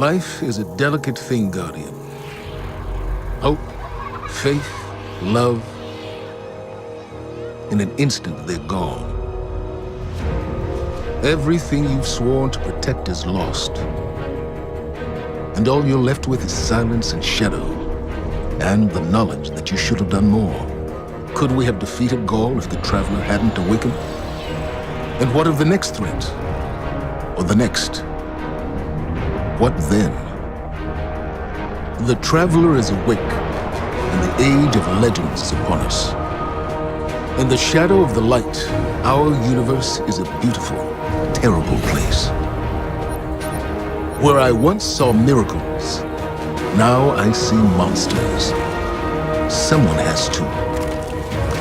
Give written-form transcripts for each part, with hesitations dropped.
Life is a delicate thing, Guardian. Hope, faith, love. In an instant, they're gone. Everything you've sworn to protect is lost. And all you're left with is silence and shadow, and the knowledge that you should have done more. Could we have defeated Gaul if the Traveler hadn't awakened? And what of the next threat? Or the next? What then? The Traveler is awake, and the age of legends is upon us. In the shadow of the light, our universe is a beautiful, terrible place. Where I once saw miracles, now I see monsters. Someone has to.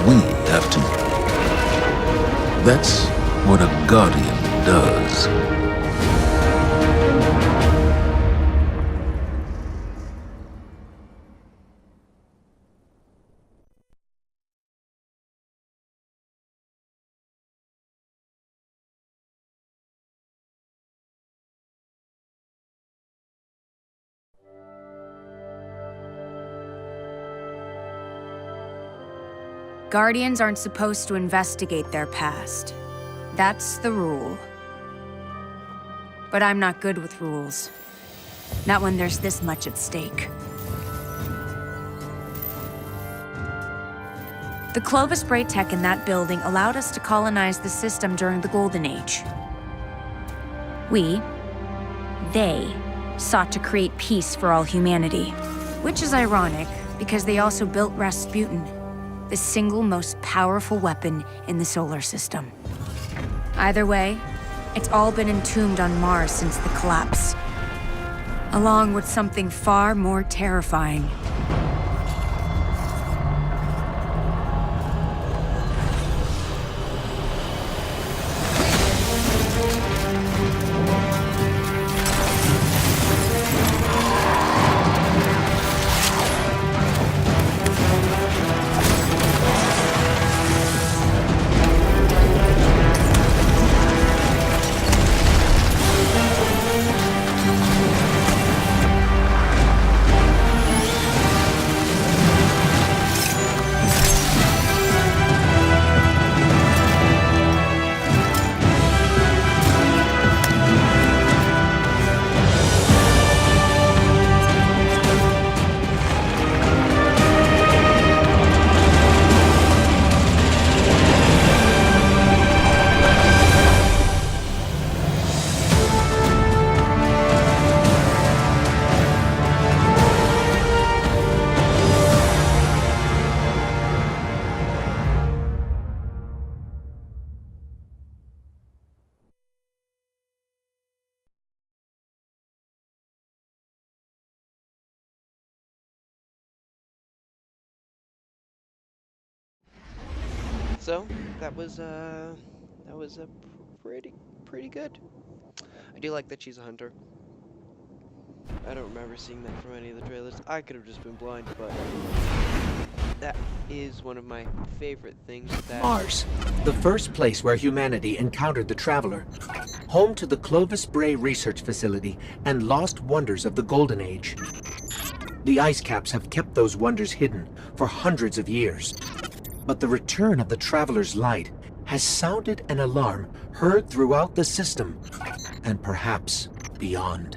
We have to. That's what a Guardian does. Guardians aren't supposed to investigate their past. That's the rule. But I'm not good with rules. Not when there's this much at stake. The Clovis Bray tech in that building allowed us to colonize the system during the Golden Age. They, sought to create peace for all humanity. Which is ironic, because they also built Rasputin, the single most powerful weapon in the solar system. Either way, it's all been entombed on Mars since the collapse, along with something far more terrifying. So that was pretty good. I do like that she's a hunter. I don't remember seeing that from any of the trailers. I could have just been blind, but that is one of my favorite things. Mars, the first place where humanity encountered the Traveler, home to the Clovis Bray Research Facility and lost wonders of the Golden Age. The ice caps have kept those wonders hidden for hundreds of years. But the return of the Traveler's light has sounded an alarm heard throughout the system, and perhaps beyond.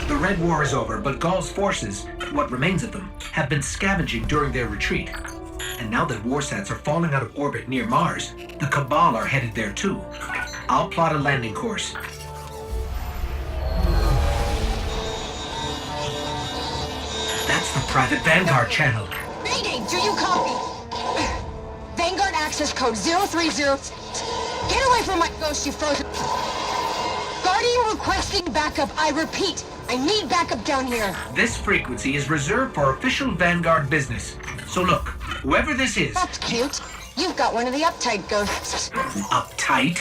The Red War is over, but Gaul's forces, what remains of them, have been scavenging during their retreat. And now that warsats are falling out of orbit near Mars, the Cabal are headed there too. I'll plot a landing course. That's the private Vanguard channel. Mayday, do you copy? Vanguard access code 030. Get away from my ghost, you frozen. Guardian requesting backup. I repeat, I need backup down here. This frequency is reserved for official Vanguard business. So look, whoever this is... That's cute. You've got one of the uptight ghosts. Uptight?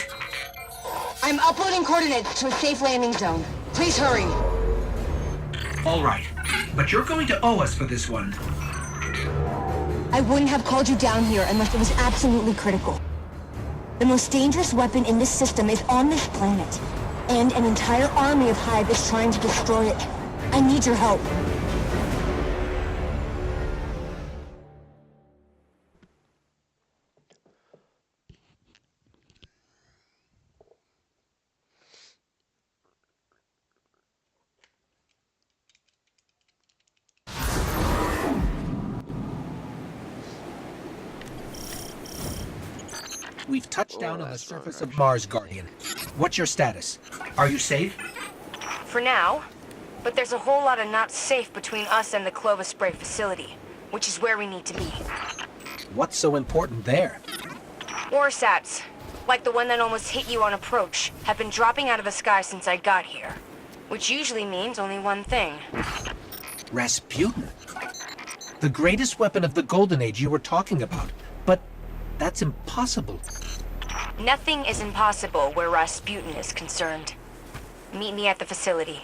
I'm uploading coordinates to a safe landing zone. Please hurry. All right, but you're going to owe us for this one. I wouldn't have called you down here unless it was absolutely critical. The most dangerous weapon in this system is on this planet, and an entire army of Hive is trying to destroy it. I need your help. We've touched down on the that's surface wrong, of Mars, Guardian. What's your status? Are you safe? For now. But there's a whole lot of not safe between us and the Clovis Spray facility, which is where we need to be. What's so important there? Warsats, like the one that almost hit you on approach, have been dropping out of the sky since I got here. Which usually means only one thing. Rasputin. The greatest weapon of the Golden Age you were talking about. But that's impossible. Nothing is impossible where Rasputin is concerned. Meet me at the facility.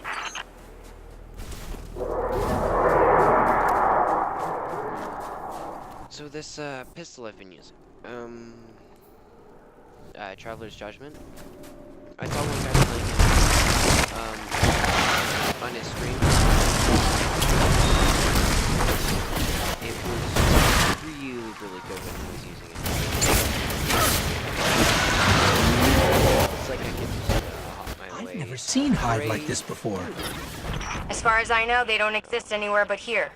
So this pistol I've been using, Traveler's Judgment. I saw one guy playing on his stream. It was really good when he was using it. It's like I could just hop my way. I've never seen Hive like this before. As far as I know, they don't exist anywhere but here.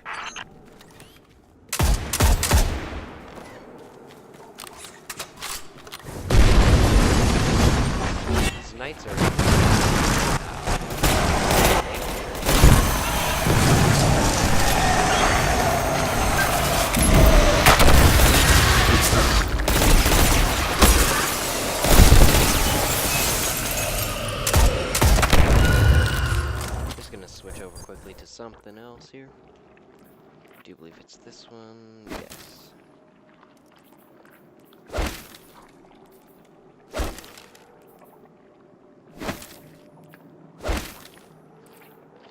These knights are... switch over quickly to something else here. I do believe it's this one. Yes.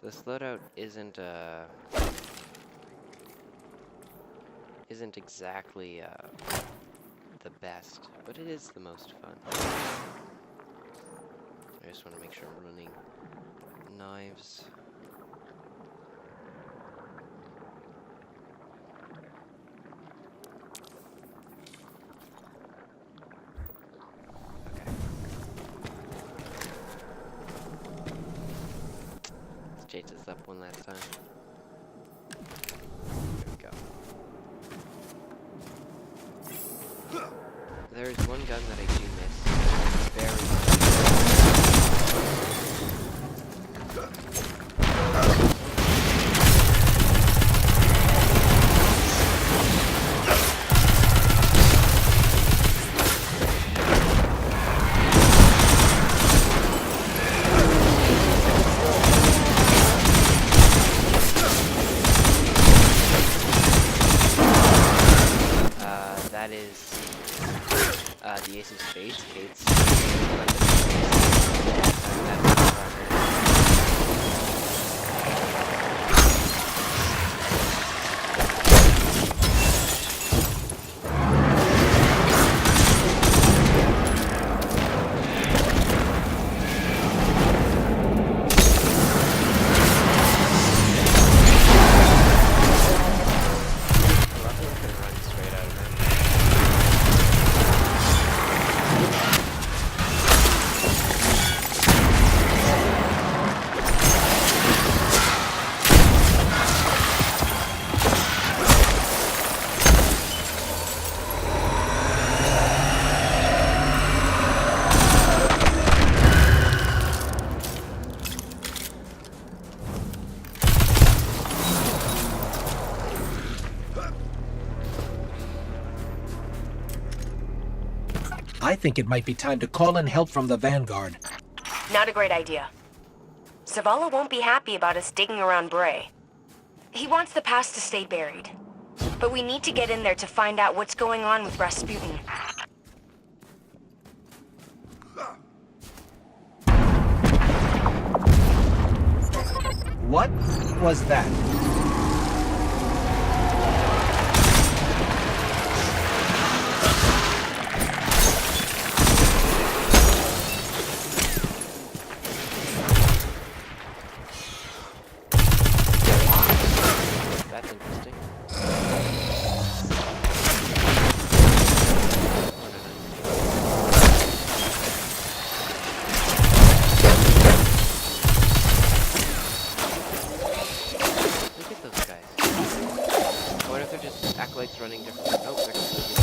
This loadout isn't exactly the best, but it is the most fun. I just want to make sure I'm running knives. Chase this up one last time. There we go. There is one gun that I do miss very much. That is the Ace of Spades, Kate's. I think it might be time to call in help from the Vanguard. Not a great idea. Zavala won't be happy about us digging around Bray. He wants the past to stay buried. But we need to get in there to find out what's going on with Rasputin. What was that? That's interesting. Look at those guys. I wonder if they're just acolytes running different. Nope, they're completely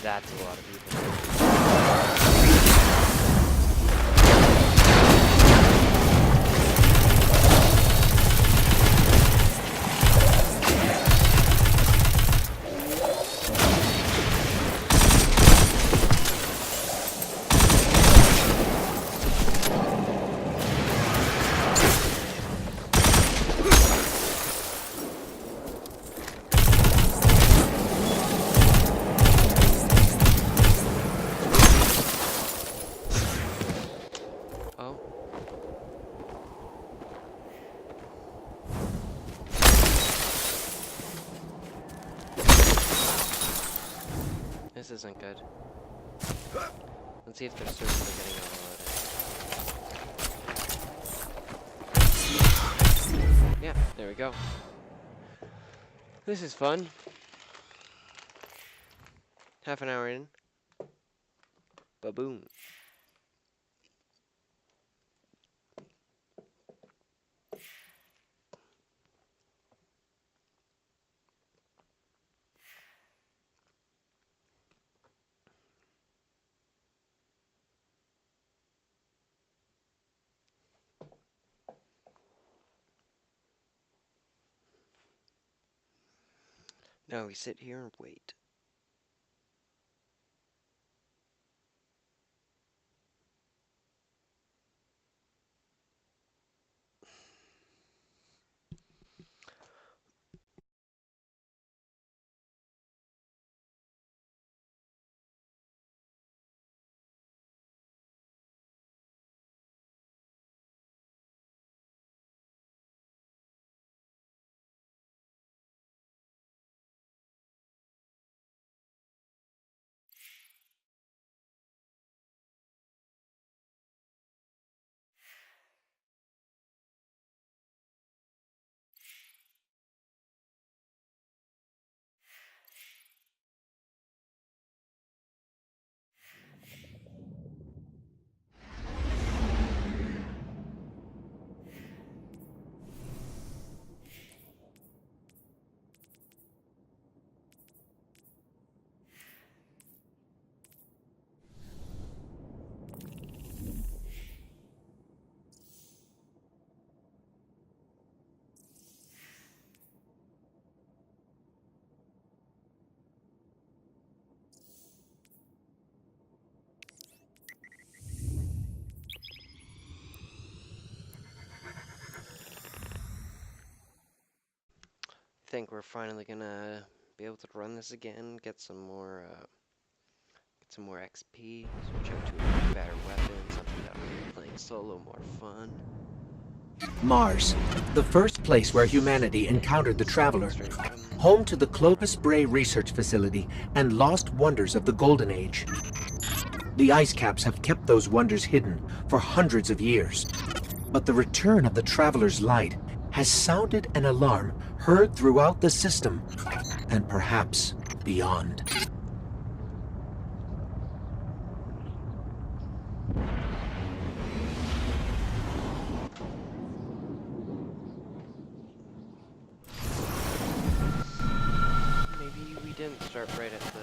That's a lot of people. Oh. This isn't good. Let's see if they're seriously getting overloaded. Yeah, there we go. This is fun. Half an hour in. Ba-boom. Now we sit here and wait. I think we're finally gonna be able to run this again, get some more XP, switch up to a better weapon, something that will make playing solo more fun. Mars, the first place where humanity encountered the Traveler, home to the Clovis Bray Research Facility and lost wonders of the Golden Age. The ice caps have kept those wonders hidden for hundreds of years, but the return of the Traveler's light has sounded an alarm heard throughout the system, and perhaps beyond. Maybe we didn't start right at the...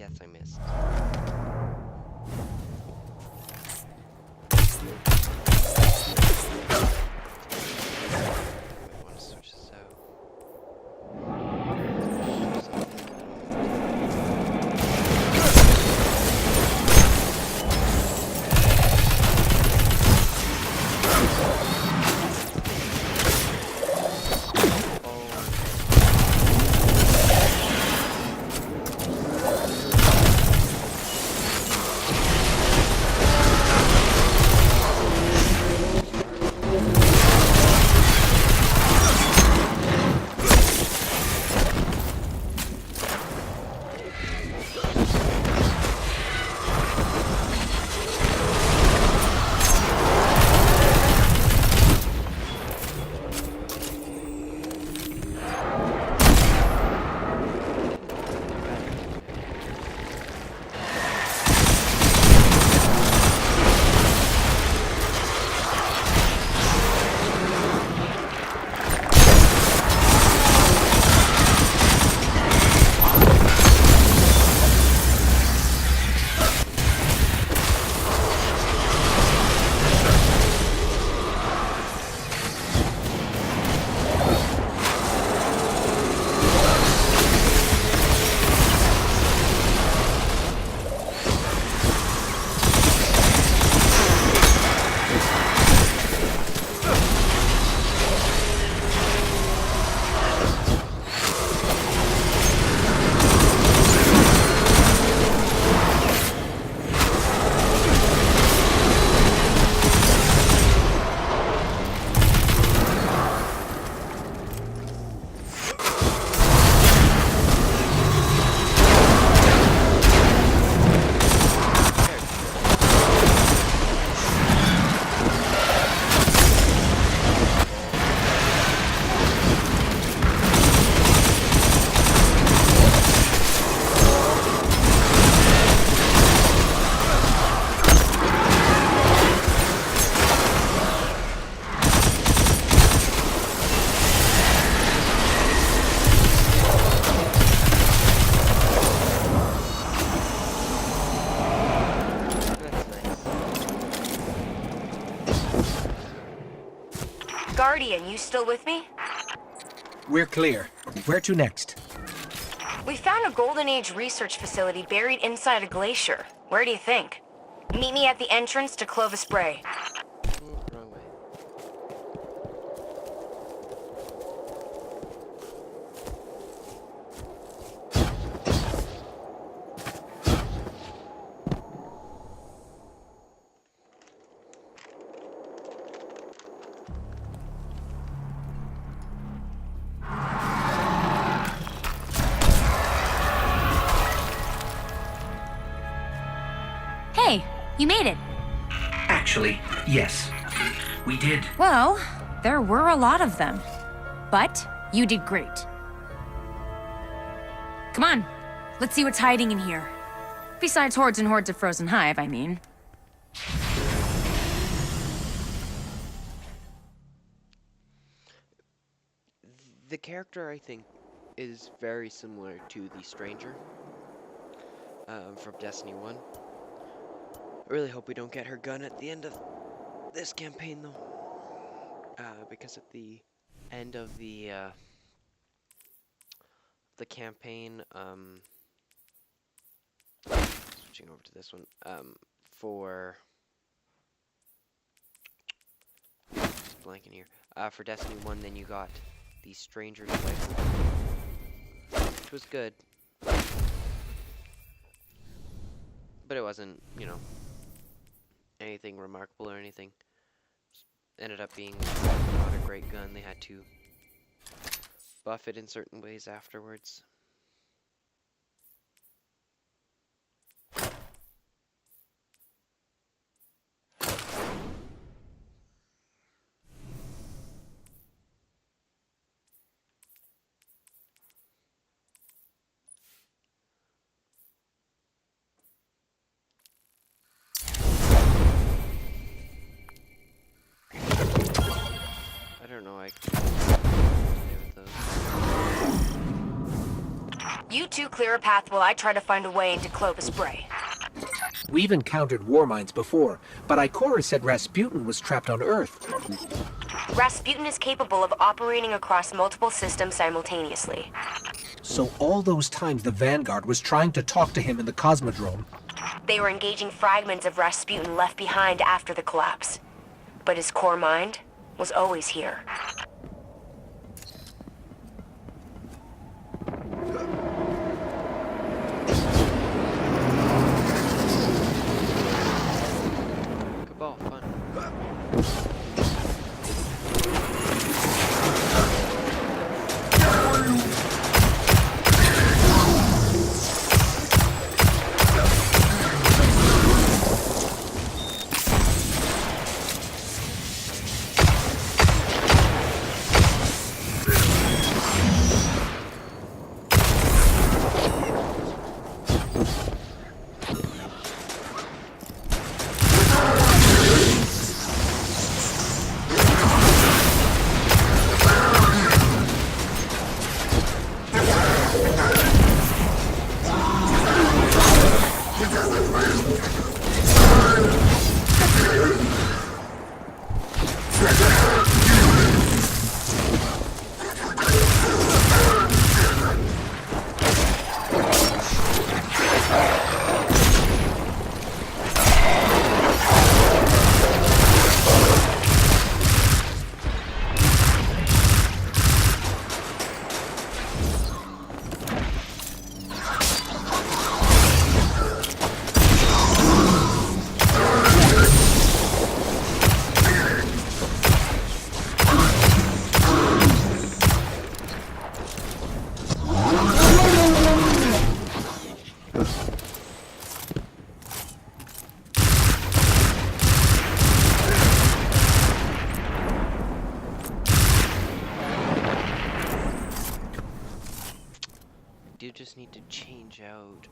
guess I missed. I want to switch this out. Guardian, you still with me? We're clear. Where to next? We found a Golden Age research facility buried inside a glacier. Where do you think? Meet me at the entrance to Clovis Bray. Ooh, wrong way. Hey, you made it. Actually, yes. We did. Well, there were a lot of them. But you did great. Come on, let's see what's hiding in here. Besides hordes and hordes of frozen hive, I mean. The character, I think, is very similar to the Stranger from Destiny 1. I really hope we don't get her gun at the end of this campaign, though. Because at the end of the campaign, switching over to this one, for just blanking here. For Destiny 1, then you got the Stranger's rifle, which was good, but it wasn't, you know, anything remarkable or anything. Ended up being not a great gun. They had to buff it in certain ways afterwards. I don't know, I can play with those. You two clear a path while I try to find a way into Clovis Bray. We've encountered Warminds before, but Ikora said Rasputin was trapped on Earth. Rasputin is capable of operating across multiple systems simultaneously. So all those times the Vanguard was trying to talk to him in the Cosmodrome. They were engaging fragments of Rasputin left behind after the collapse. But his core mind was always here. Cabal, fun. Do just need to change out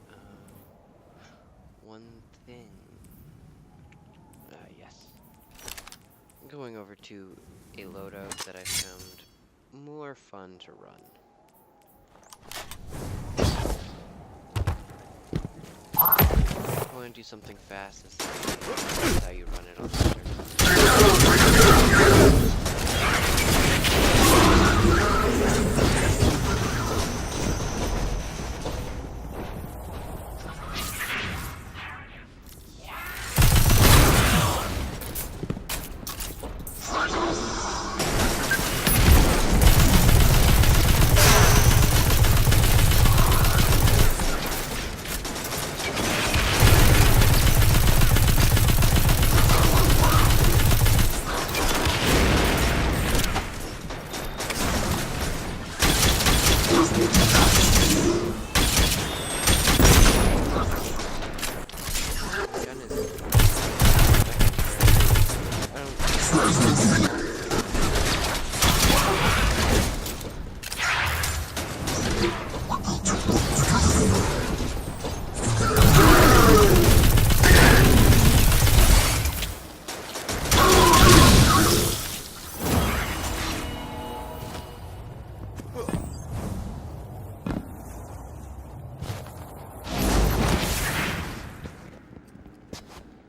one thing. Yes. I'm going over to a loadout that I found more fun to run. I want to do something fast. That's how you run it on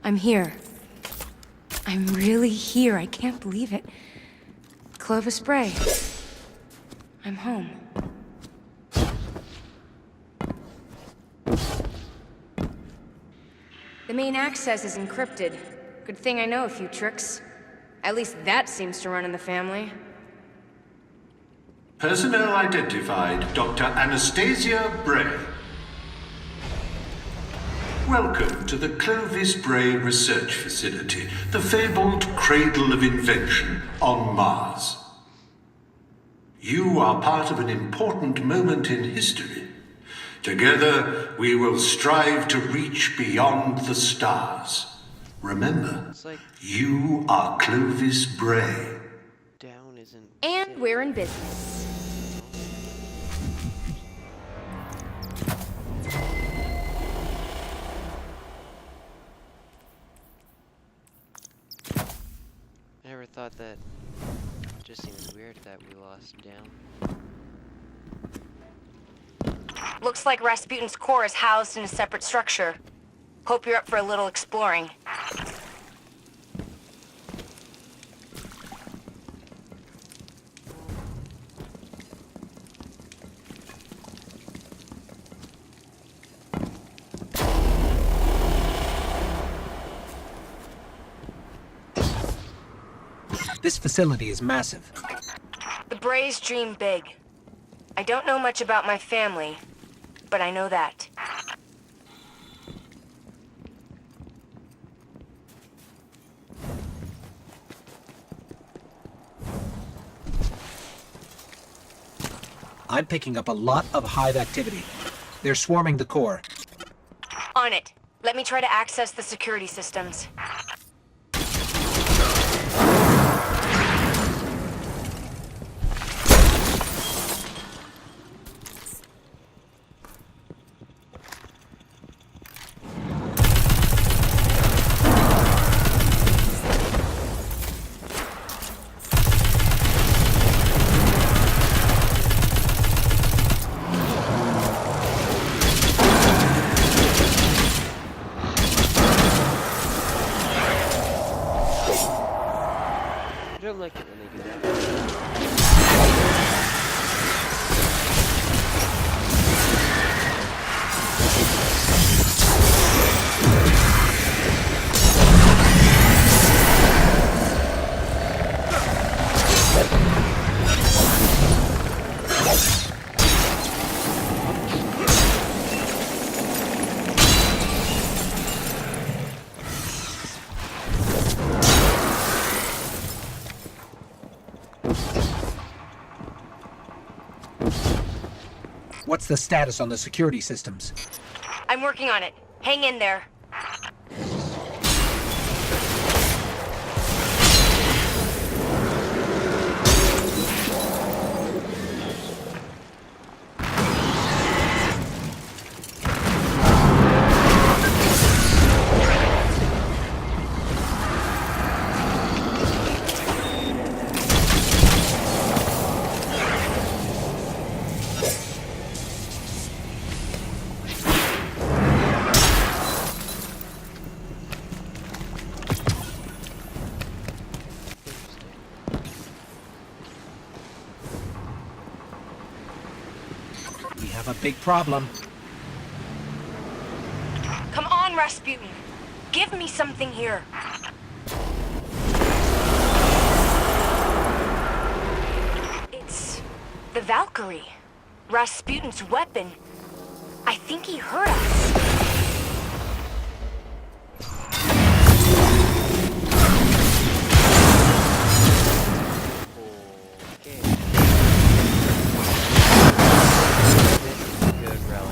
I'm here. I'm really here. I can't believe it. Clovis Bray. I'm home. The main access is encrypted. Good thing I know a few tricks. At least that seems to run in the family. Personnel identified Dr. Anastasia Bray. Welcome to the Clovis Bray Research Facility, the fabled cradle of invention on Mars. You are part of an important moment in history. Together, we will strive to reach beyond the stars. Remember, you are Clovis Bray. Down isn't. And we're in business. I never thought that. It just seems weird that we lost down. Looks like Rasputin's core is housed in a separate structure. Hope you're up for a little exploring. This facility is massive. The Brays dream big. I don't know much about my family, but I know that. I'm picking up a lot of hive activity. They're swarming the core. On it. Let me try to access the security systems. I don't like it when they do that. What's the status on the security systems? I'm working on it. Hang in there. We have a big problem. Come on, Rasputin. Give me something here. It's the Valkyrie. Rasputin's weapon. I think he heard us. Okay. This is a good relic.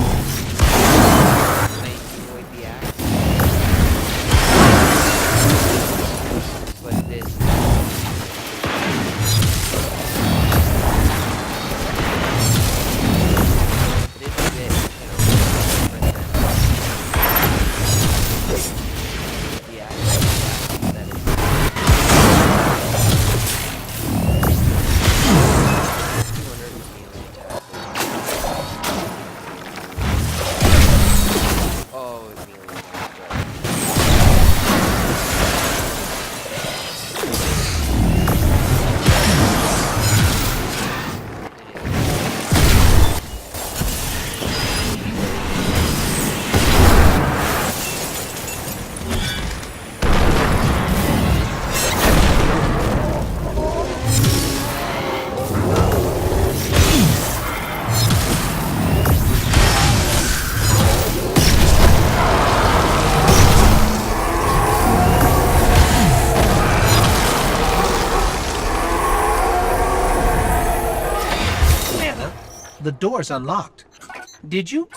Can I avoid the axe? But this it is a bit, different than the axe. That is 200 melee attack. Oh, melee attack. Anna, the door's unlocked. Did you?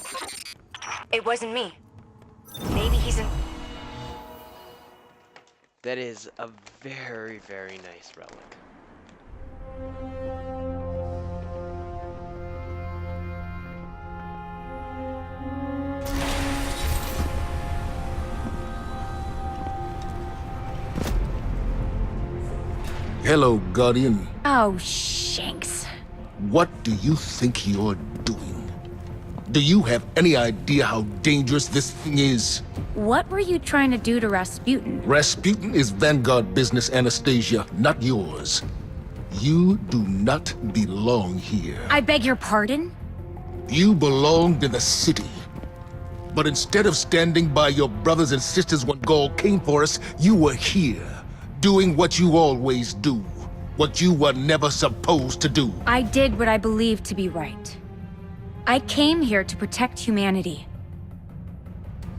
It wasn't me. Maybe he's in... That is a very, very nice relic. Hello, Guardian. Oh, Shanks. What do you think you're doing? Do you have any idea how dangerous this thing is? What were you trying to do to Rasputin? Rasputin is Vanguard business, Anastasia, not yours. You do not belong here. I beg your pardon? You belonged in the city. But instead of standing by your brothers and sisters when Gaul came for us, you were here, doing what you always do. What you were never supposed to do. I did what I believed to be right. I came here to protect humanity.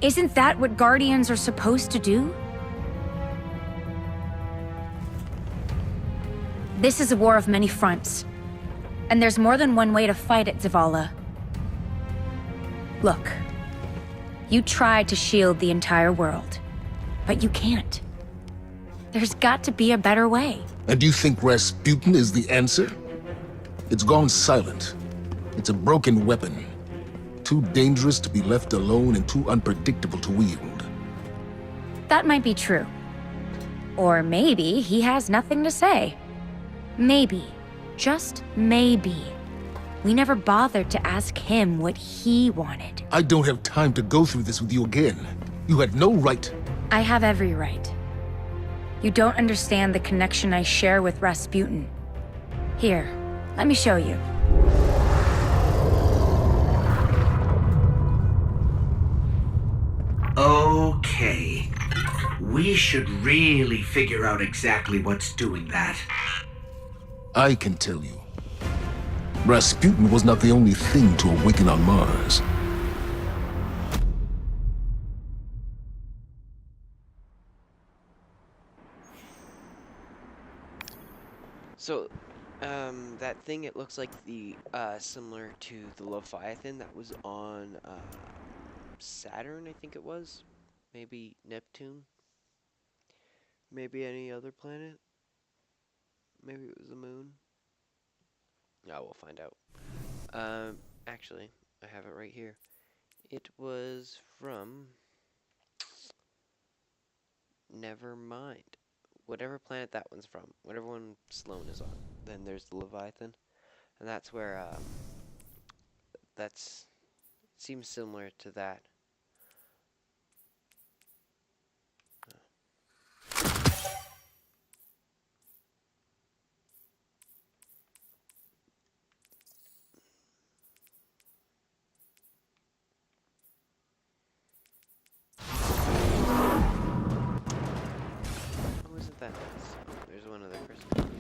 Isn't that what Guardians are supposed to do? This is a war of many fronts. And there's more than one way to fight it, Zavala. Look. You tried to shield the entire world. But you can't. There's got to be a better way. And you think Rasputin is the answer? It's gone silent. It's a broken weapon. Too dangerous to be left alone and too unpredictable to wield. That might be true. Or maybe he has nothing to say. Maybe, just maybe, we never bothered to ask him what he wanted. I don't have time to go through this with you again. You had no right. I have every right. You don't understand the connection I share with Rasputin. Here, let me show you. Okay. We should really figure out exactly what's doing that. I can tell you. Rasputin was not the only thing to awaken on Mars. So, that thing, it looks like the, similar to the Leviathan that was on, Saturn, I think it was. Maybe Neptune. Maybe any other planet. Maybe it was the moon. No, we'll find out. Actually, I have it right here. It was from... Never mind. Whatever planet that one's from. Whatever one Sloan is on. Then there's the Leviathan. And that's where, that's... seems similar to that. Oh, isn't that nice? There's one other person.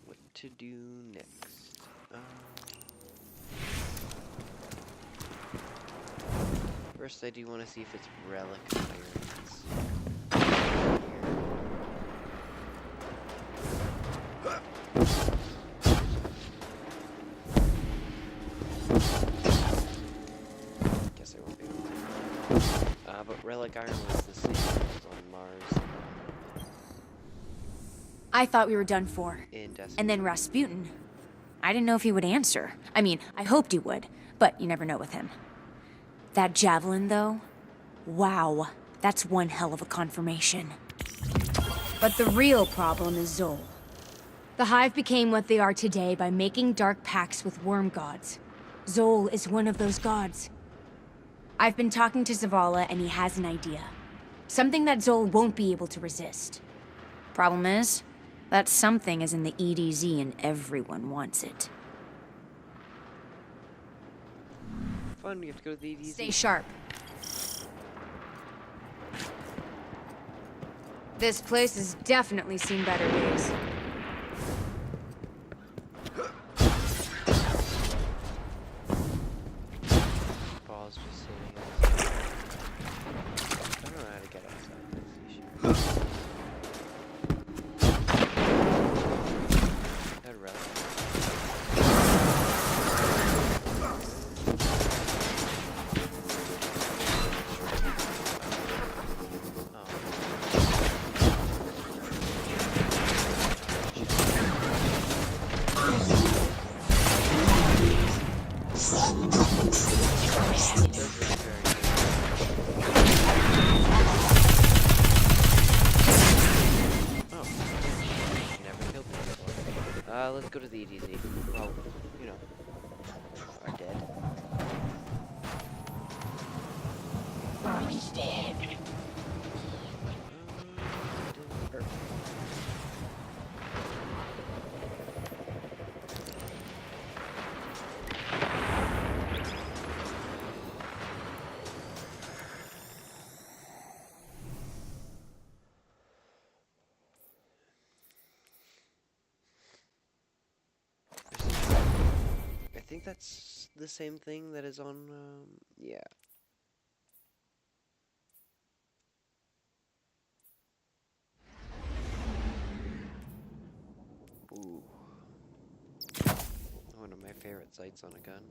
What to do next? First, I do want to see if it's relic irons. Guess I won't be able to. But relic iron was the same as on Mars I thought we were done for. in Destiny. And then Rasputin. I didn't know if he would answer. I mean, I hoped he would, but you never know with him. That javelin, though? Wow, that's one hell of a confirmation. But the real problem is Zol. The Hive became what they are today by making dark pacts with worm gods. Zol is one of those gods. I've been talking to Zavala, and he has an idea. Something that Zol won't be able to resist. Problem is, that something is in the EDZ and everyone wants it. Fun, we have to go to the EDZ. Stay sharp. This place has definitely seen better days. Ball's just sitting. I don't know how to get outside. That's the issue. That relic. let's go to the EDZ. Well, you know, are dead. He's dead. I think that's the same thing that is on, yeah. Ooh. One of my favorite sights on a gun.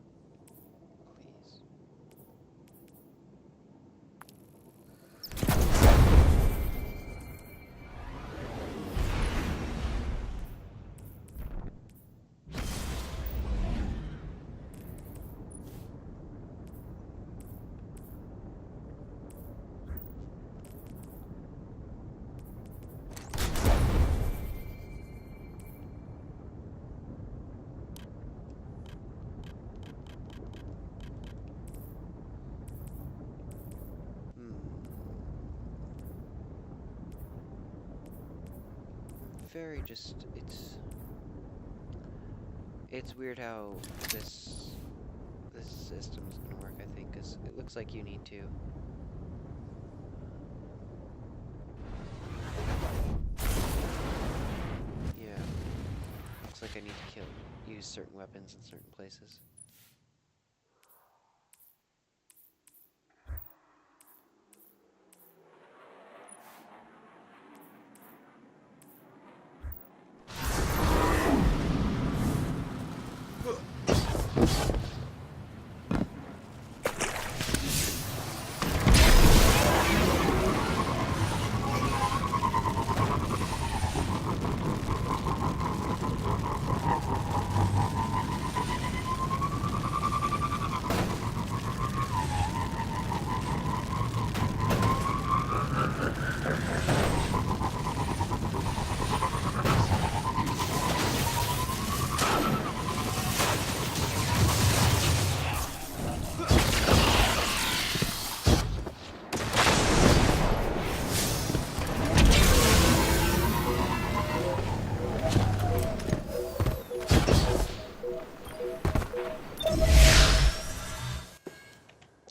Please. Very just, it's weird how this system's gonna work, I think, because it looks like you need to yeah, looks like I need to use certain weapons in certain places.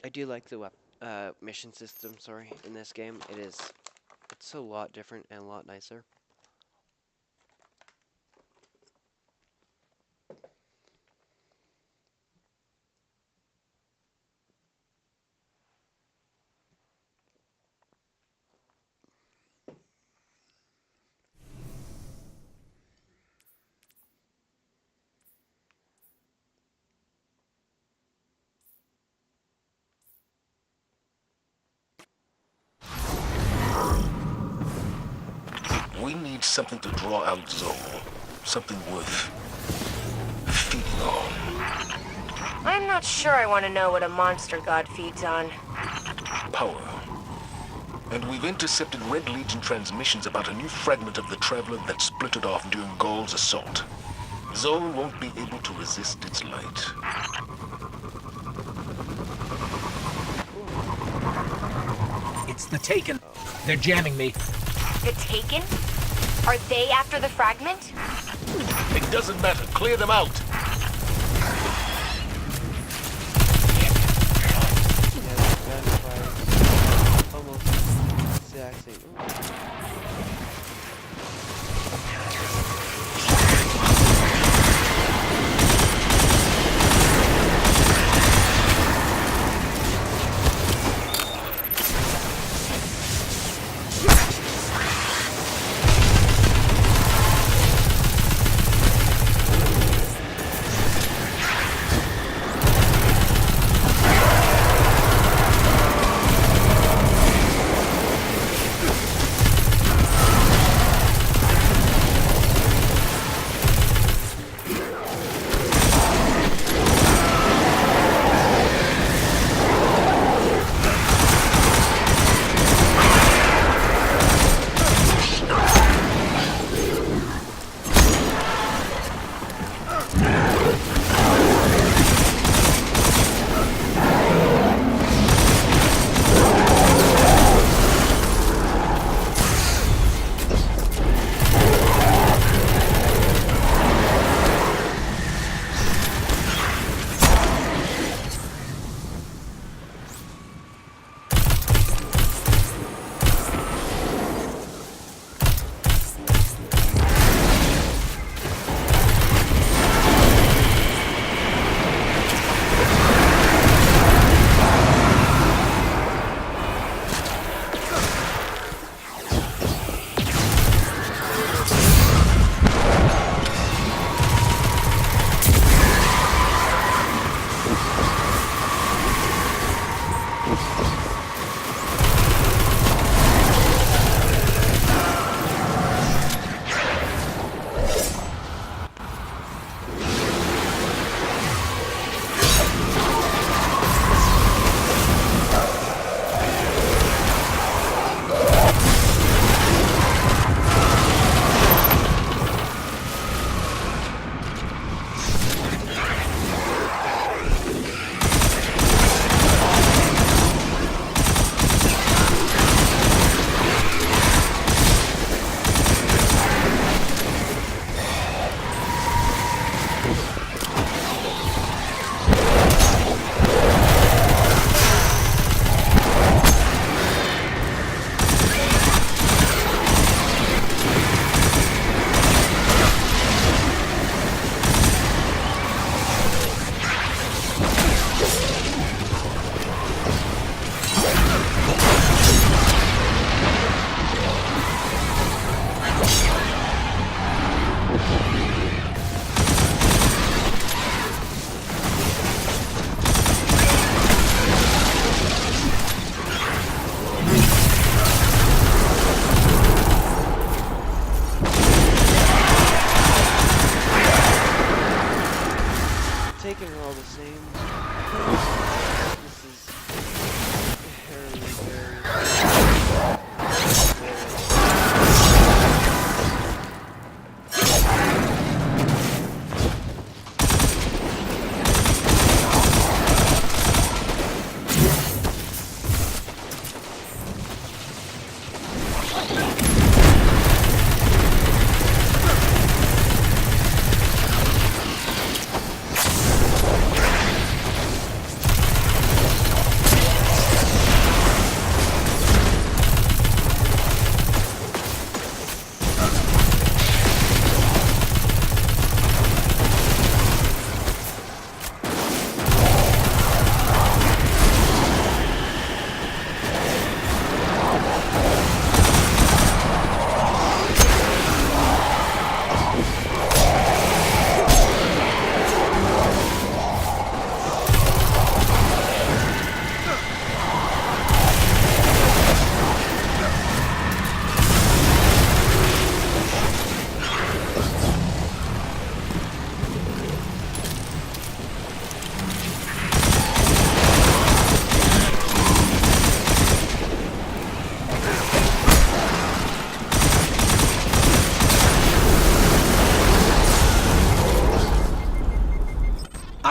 I do like the mission system, in this game. It's a lot different and a lot nicer. We need something to draw out Zol. Something worth feeding on. I'm not sure I want to know what a monster god feeds on. Power. And we've intercepted Red Legion transmissions about a new fragment of the Traveler that splittered off during Gaul's assault. Zol won't be able to resist its light. It's the Taken. They're jamming me. The Taken? Are they after the fragment? It doesn't matter. Clear them out. Yeah, the gunfire almost exact same.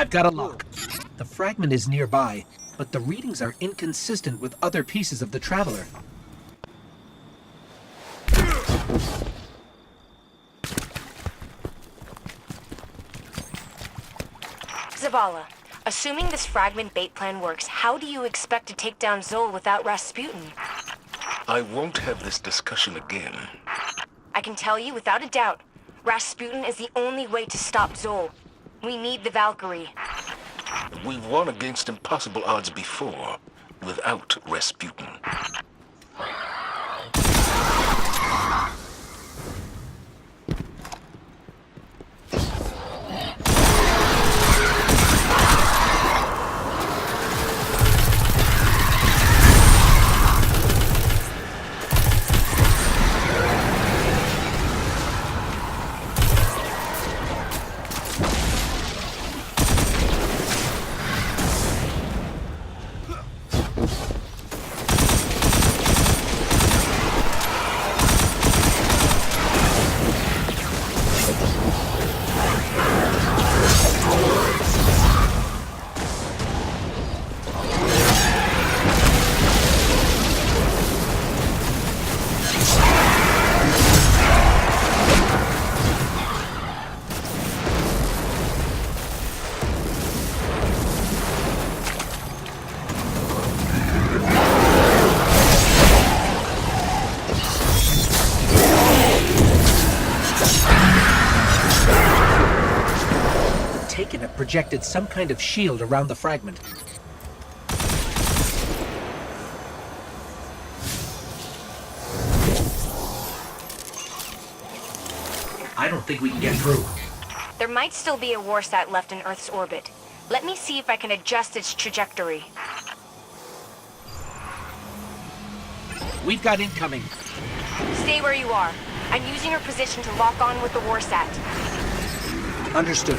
I've got a lock. The fragment is nearby, but the readings are inconsistent with other pieces of the Traveler. Zavala, assuming this fragment bait plan works, how do you expect to take down Zol without Rasputin? I won't have this discussion again. I can tell you without a doubt, Rasputin is the only way to stop Zol. We need the Valkyrie. We've won against impossible odds before, without Rasputin. Projected some kind of shield around the fragment. I don't think we can get through. There might still be a warsat left in Earth's orbit. Let me see if I can adjust its trajectory. We've got incoming. Stay where you are. I'm using your position to lock on with the warsat. Understood.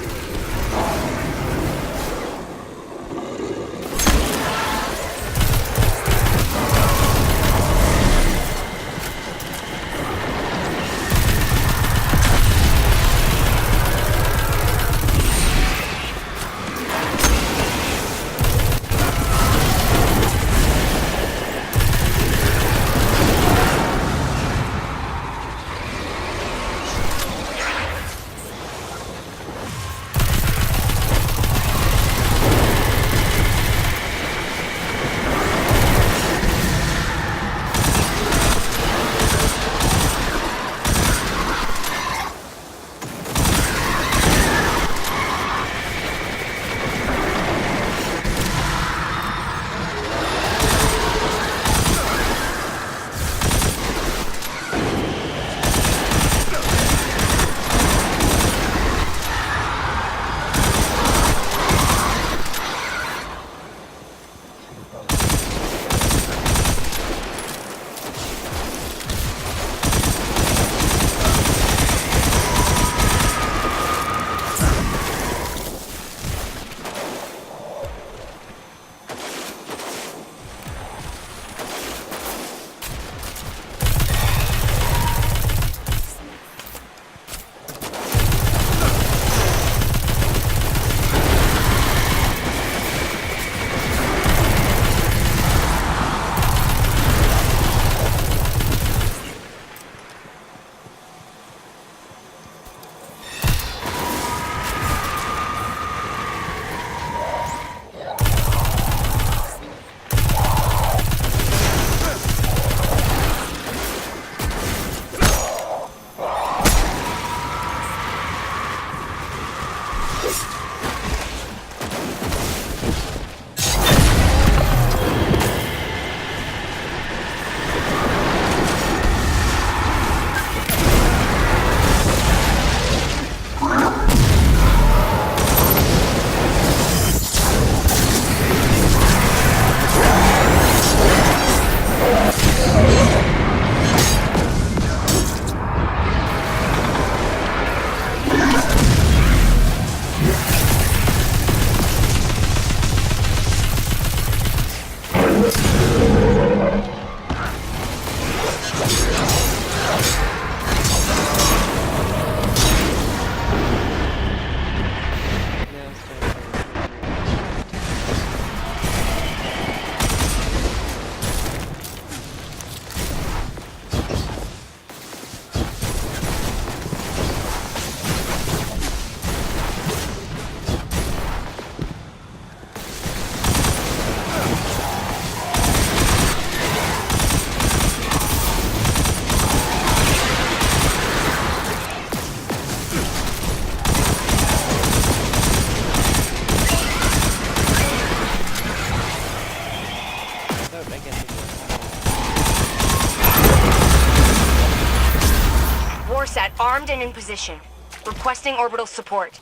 Armed and in position. Requesting orbital support.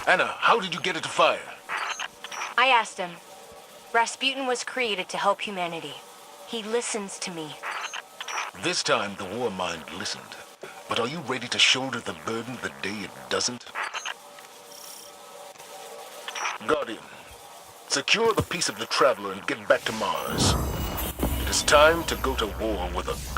Anna, how did you get it to fire? I asked him. Rasputin was created to help humanity. He listens to me. This time the Warmind listened. But are you ready to shoulder the burden the day it doesn't? Guardian, secure the piece of the Traveler and get back to Mars. It is time to go to war with a gun.